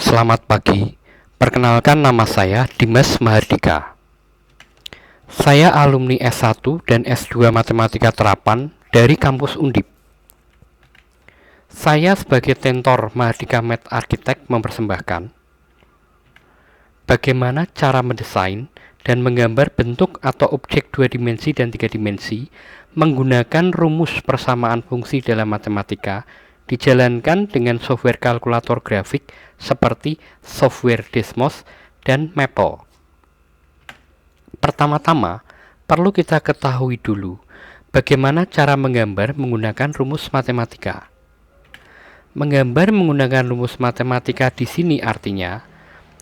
Selamat pagi, perkenalkan nama saya Dimas Mahardika. Saya alumni S1 dan S2 Matematika Terapan dari kampus Undip. Saya sebagai tentor Mahardika Math Architect mempersembahkan bagaimana cara mendesain dan menggambar bentuk atau objek 2 dimensi dan 3 dimensi menggunakan rumus persamaan fungsi dalam matematika dijalankan dengan software kalkulator grafik seperti software Desmos dan Maple. Pertama-tama, perlu kita ketahui dulu bagaimana cara menggambar menggunakan rumus matematika. Menggambar menggunakan rumus matematika di sini artinya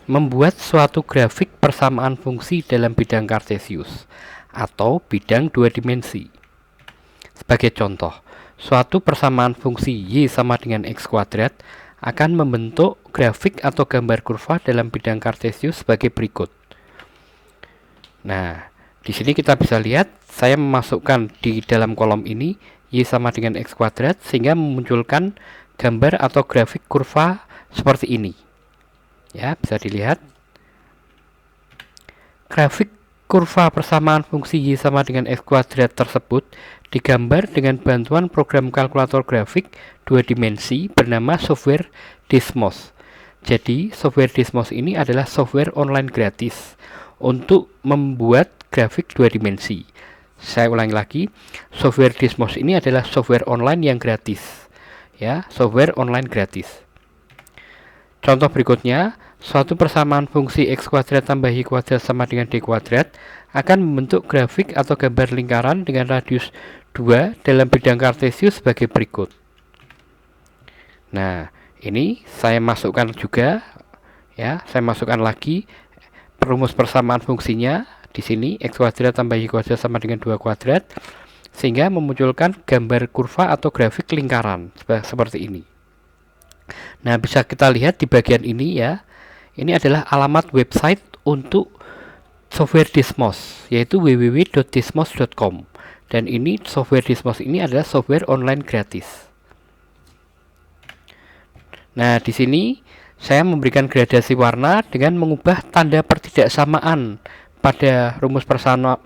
membuat suatu grafik persamaan fungsi dalam bidang Kartesius atau bidang 2 dimensi. Sebagai contoh, suatu persamaan fungsi Y sama dengan X kuadrat akan membentuk grafik atau gambar kurva dalam bidang Kartesius sebagai berikut. Nah, di sini kita bisa lihat saya memasukkan di dalam kolom ini Y sama dengan X kuadrat sehingga memunculkan gambar atau grafik kurva seperti ini. Ya, bisa dilihat. Grafik kurva persamaan fungsi Y sama dengan X kuadrat tersebut digambar dengan bantuan program kalkulator grafik 2 dimensi bernama software Desmos. Jadi, software Desmos ini adalah software online gratis untuk membuat grafik 2 dimensi. Saya ulangi lagi, software Desmos ini adalah software online yang gratis. Ya, software online gratis. Contoh berikutnya, suatu persamaan fungsi X kuadrat tambah Y kuadrat sama dengan D kuadrat akan membentuk grafik atau gambar lingkaran dengan radius 2 dalam bidang Kartesius sebagai berikut. Nah, ini saya masukkan juga, ya, saya masukkan lagi rumus persamaan fungsinya di sini X kuadrat tambah Y kuadrat sama dengan 2 kuadrat sehingga memunculkan gambar kurva atau grafik lingkaran seperti ini. Nah, bisa kita lihat di bagian ini ya. Ini adalah alamat website untuk software Desmos, yaitu www.desmos.com. Dan ini software Desmos ini adalah software online gratis. Nah, di sini saya memberikan gradasi warna dengan mengubah tanda pertidaksamaan pada rumus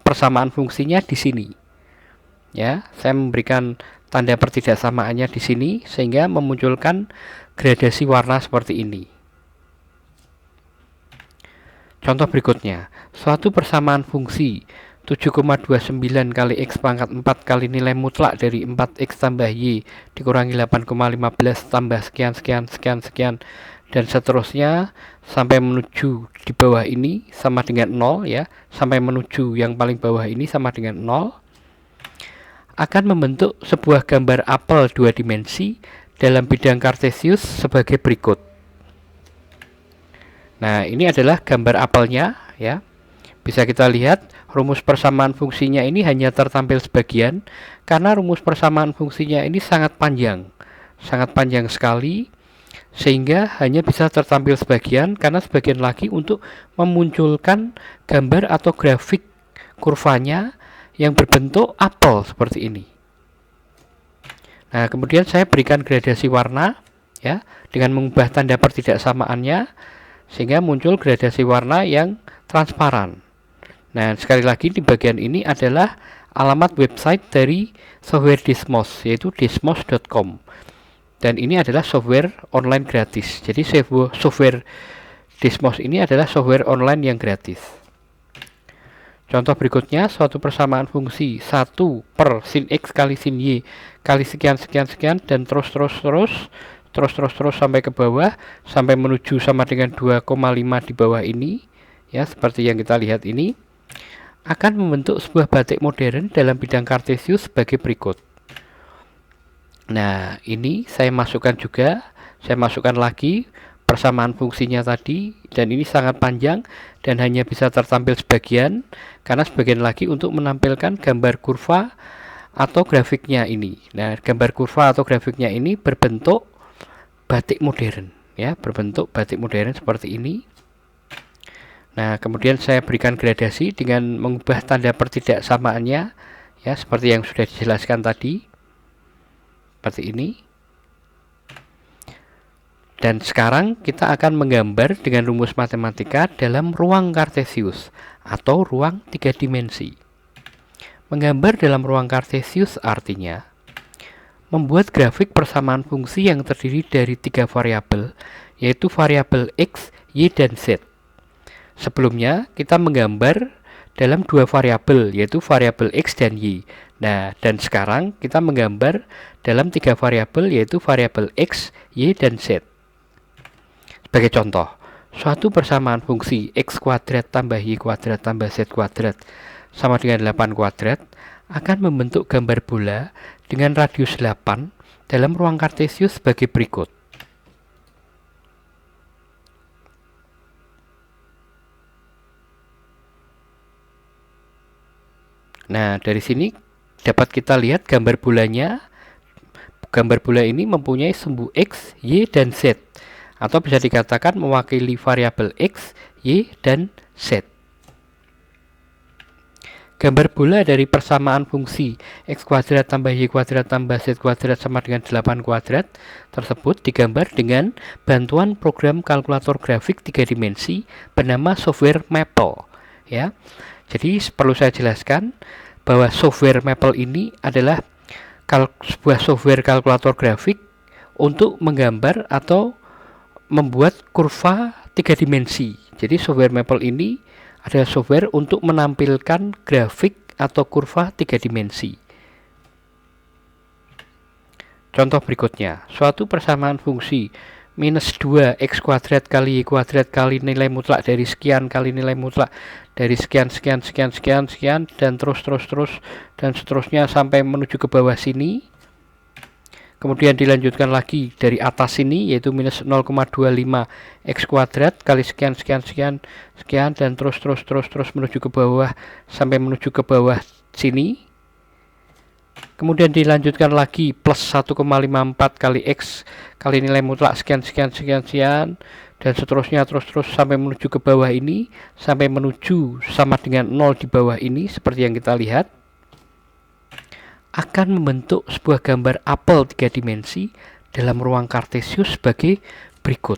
persamaan fungsinya di sini. Ya, saya memberikan tanda pertidaksamaannya di sini sehingga memunculkan gradasi warna seperti ini. Contoh berikutnya, suatu persamaan fungsi 7,29 kali X pangkat 4 kali nilai mutlak dari 4X tambah Y dikurangi 8,15 tambah sekian dan seterusnya sampai menuju di bawah ini sama dengan 0 ya, sampai menuju yang paling bawah ini sama dengan 0 akan membentuk sebuah gambar apel 2 dimensi dalam bidang Kartesius sebagai berikut. Nah, ini adalah gambar apelnya ya. Bisa kita lihat rumus persamaan fungsinya ini hanya tertampil sebagian karena rumus persamaan fungsinya ini sangat panjang sekali sehingga hanya bisa tertampil sebagian karena sebagian lagi untuk memunculkan gambar atau grafik kurvanya yang berbentuk apel seperti ini. Nah, kemudian saya berikan gradasi warna ya dengan mengubah tanda pertidaksamaannya sehingga muncul gradasi warna yang transparan. Nah, sekali lagi di bagian ini adalah alamat website dari software Desmos, yaitu desmos.com. Dan ini adalah software online gratis. Jadi software Desmos ini adalah software online yang gratis. Contoh berikutnya, suatu persamaan fungsi 1 per sin X kali sin Y kali sekian dan terus sampai ke bawah sampai menuju sama dengan 2,5 di bawah ini ya, seperti yang kita lihat ini akan membentuk sebuah batik modern dalam bidang Kartesius sebagai berikut. Nah, ini saya masukkan lagi persamaan fungsinya tadi dan ini sangat panjang dan hanya bisa tertampil sebagian karena sebagian lagi untuk menampilkan gambar kurva atau grafiknya ini. Nah, gambar kurva atau grafiknya ini berbentuk batik modern ya, berbentuk batik modern seperti ini. Nah, kemudian saya berikan gradasi dengan mengubah tanda pertidaksamaannya ya, seperti yang sudah dijelaskan tadi. Seperti ini. Dan sekarang kita akan menggambar dengan rumus matematika dalam ruang Kartesius atau ruang 3 dimensi. Menggambar dalam ruang Kartesius artinya membuat grafik persamaan fungsi yang terdiri dari 3 variabel, yaitu variabel X, Y, dan Z. Sebelumnya kita menggambar dalam 2 variabel, yaitu variabel X dan Y. Nah, dan sekarang kita menggambar dalam 3 variabel, yaitu variabel X, Y, dan Z. Sebagai contoh, suatu persamaan fungsi X kuadrat tambah Y kuadrat tambah Z kuadrat sama dengan 8 kuadrat akan membentuk gambar bola dengan radius 8 dalam ruang Kartesius sebagai berikut. Nah, dari sini dapat kita lihat gambar bolanya. Gambar bola ini mempunyai sumbu X, Y, dan Z, atau bisa dikatakan mewakili variabel X, Y, dan Z. Gambar bola dari persamaan fungsi X kuadrat tambah Y kuadrat tambah Z kuadrat sama dengan 8 kuadrat tersebut digambar dengan bantuan program kalkulator grafik 3 dimensi bernama software Maple. Ya, jadi perlu saya jelaskan bahwa software Maple ini adalah sebuah software kalkulator grafik untuk menggambar atau membuat kurva 3 dimensi. Jadi software Maple ini adalah software untuk menampilkan grafik atau kurva 3 dimensi. Contoh berikutnya, suatu persamaan fungsi minus 2 X kuadrat kali Y kuadrat kali nilai mutlak dari sekian kali nilai mutlak dari sekian dan terus dan seterusnya sampai menuju ke bawah sini. Kemudian dilanjutkan lagi dari atas sini, yaitu minus 0,25 X kuadrat kali sekian dan terus menuju ke bawah sampai menuju ke bawah sini. Kemudian dilanjutkan lagi plus 1,54 kali X kali nilai mutlak sekian dan seterusnya terus sampai menuju ke bawah ini sampai menuju sama dengan 0 di bawah ini seperti yang kita lihat, akan membentuk sebuah gambar apel 3 dimensi dalam ruang Kartesius sebagai berikut.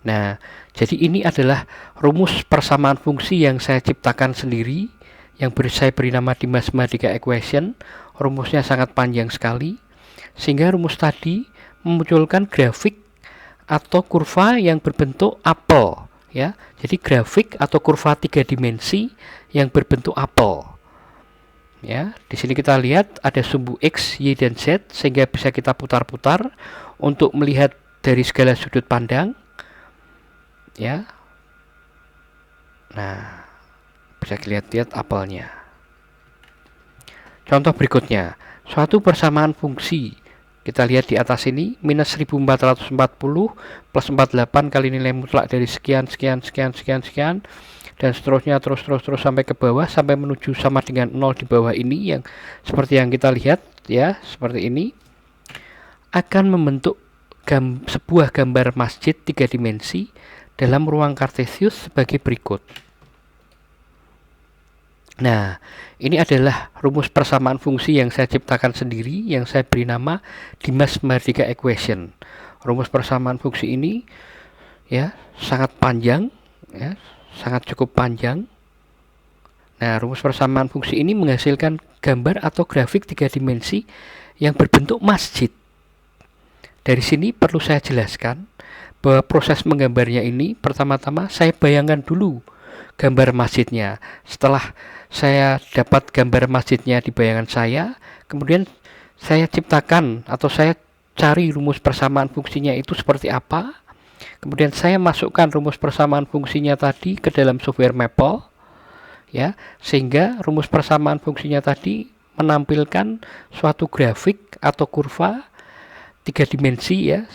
Nah, jadi ini adalah rumus persamaan fungsi yang saya ciptakan sendiri, yang saya beri nama Dimas Mahardika Equation. Rumusnya sangat panjang sekali, sehingga rumus tadi memunculkan grafik atau kurva yang berbentuk apel. Ya, jadi grafik atau kurva 3 dimensi yang berbentuk apel. Ya, di sini kita lihat ada sumbu X, Y, dan Z, sehingga bisa kita putar-putar untuk melihat dari segala sudut pandang. Ya, nah bisa lihat apelnya. Contoh berikutnya, suatu persamaan fungsi kita lihat di atas ini minus 1440 plus 48 kali nilai mutlak dari sekian dan seterusnya terus sampai ke bawah sampai menuju sama dengan 0 di bawah ini, yang seperti yang kita lihat ya, seperti ini akan membentuk sebuah gambar masjid 3 dimensi dalam ruang Kartesius sebagai berikut. Nah, ini adalah rumus persamaan fungsi yang saya ciptakan sendiri, yang saya beri nama Dimas Mahardika Equation. Rumus persamaan fungsi ini ya sangat panjang, ya, sangat cukup panjang. Nah, rumus persamaan fungsi ini menghasilkan gambar atau grafik 3 dimensi yang berbentuk masjid. Dari sini perlu saya jelaskan bahwa proses menggambarnya ini pertama-tama saya bayangkan dulu gambar masjidnya. Setelah saya dapat gambar masjidnya di bayangan saya, kemudian saya ciptakan atau saya cari rumus persamaan fungsinya itu seperti apa. Kemudian saya masukkan rumus persamaan fungsinya tadi ke dalam software Maple, ya, sehingga rumus persamaan fungsinya tadi menampilkan suatu grafik atau kurva 3 dimensi, ya,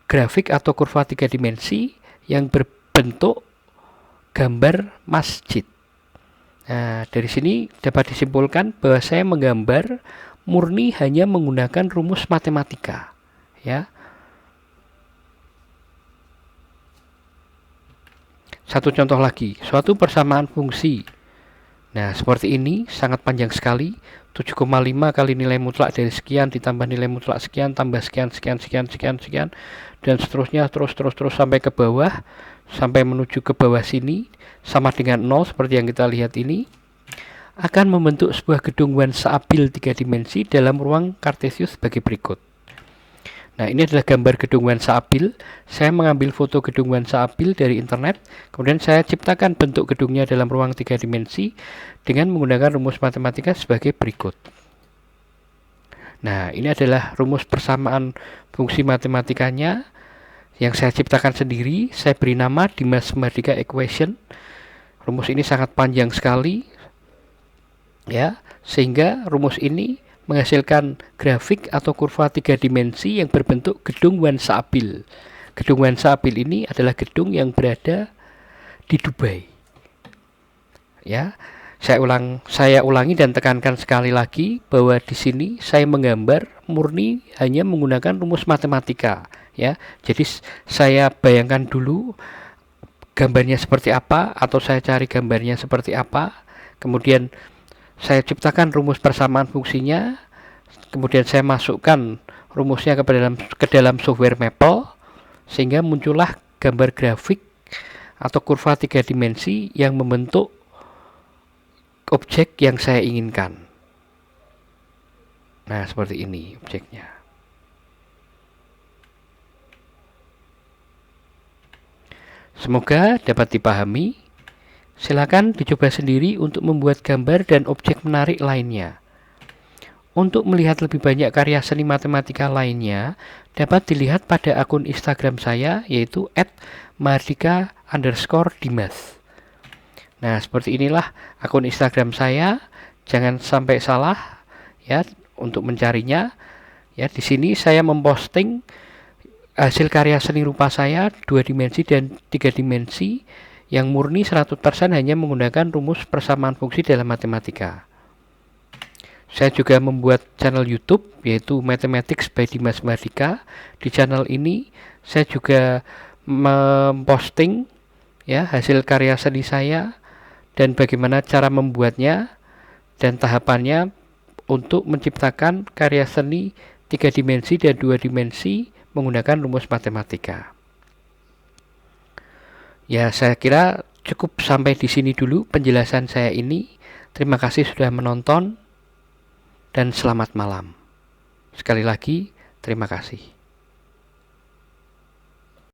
grafik atau kurva 3 dimensi yang berbentuk gambar masjid. Nah, dari sini dapat disimpulkan bahwa saya menggambar murni hanya menggunakan rumus matematika, ya. Satu contoh lagi, suatu persamaan fungsi Nah, seperti ini sangat panjang sekali. 7,5 kali nilai mutlak dari sekian ditambah nilai mutlak sekian tambah sekian sekian sekian sekian sekian dan seterusnya terus sampai ke bawah, sampai menuju ke bawah sini sama dengan 0 seperti yang kita lihat ini, akan membentuk sebuah gedung Wansa-Abil 3 dimensi dalam ruang Cartesius sebagai berikut. Nah, ini adalah gambar gedung Wansa-Abil. Saya mengambil foto gedung Wansa-Abil dari internet, kemudian saya ciptakan bentuk gedungnya dalam ruang 3 dimensi dengan menggunakan rumus matematika sebagai berikut. Nah, ini adalah rumus persamaan fungsi matematikanya yang saya ciptakan sendiri. Saya beri nama Dimas Mardika Equation. Rumus ini sangat panjang sekali, ya, sehingga rumus ini menghasilkan grafik atau kurva 3 dimensi yang berbentuk gedung Wansa-Abil. Gedung Wansa-Abil ini adalah gedung yang berada di Dubai. Ya, saya ulangi dan tekankan sekali lagi bahwa di sini saya menggambar murni hanya menggunakan rumus matematika, ya. Jadi saya bayangkan dulu gambarnya seperti apa, atau saya cari gambarnya seperti apa, kemudian saya ciptakan rumus persamaan fungsinya, kemudian saya masukkan rumusnya ke dalam software Maple, sehingga muncullah gambar grafik atau kurva 3 dimensi yang membentuk objek yang saya inginkan. Nah, seperti ini objeknya. Semoga dapat dipahami. Silakan dicoba sendiri untuk membuat gambar dan objek menarik lainnya. Untuk melihat lebih banyak karya seni matematika lainnya, dapat dilihat pada akun Instagram saya, yaitu @mardika_dimas. Nah, seperti inilah akun Instagram saya. Jangan sampai salah, ya, untuk mencarinya. Ya, di sini saya memposting hasil karya seni rupa saya 2 dimensi dan 3 dimensi yang murni 100% hanya menggunakan rumus persamaan fungsi dalam matematika. Saya juga membuat channel YouTube, yaitu Mathematics by Dimas Mardika. Di channel ini saya juga memposting, ya, hasil karya seni saya dan bagaimana cara membuatnya dan tahapannya untuk menciptakan karya seni 3 dimensi dan 2 dimensi menggunakan rumus matematika. Ya, saya kira cukup sampai di sini dulu penjelasan saya ini. Terima kasih sudah menonton dan selamat malam. Sekali lagi, terima kasih.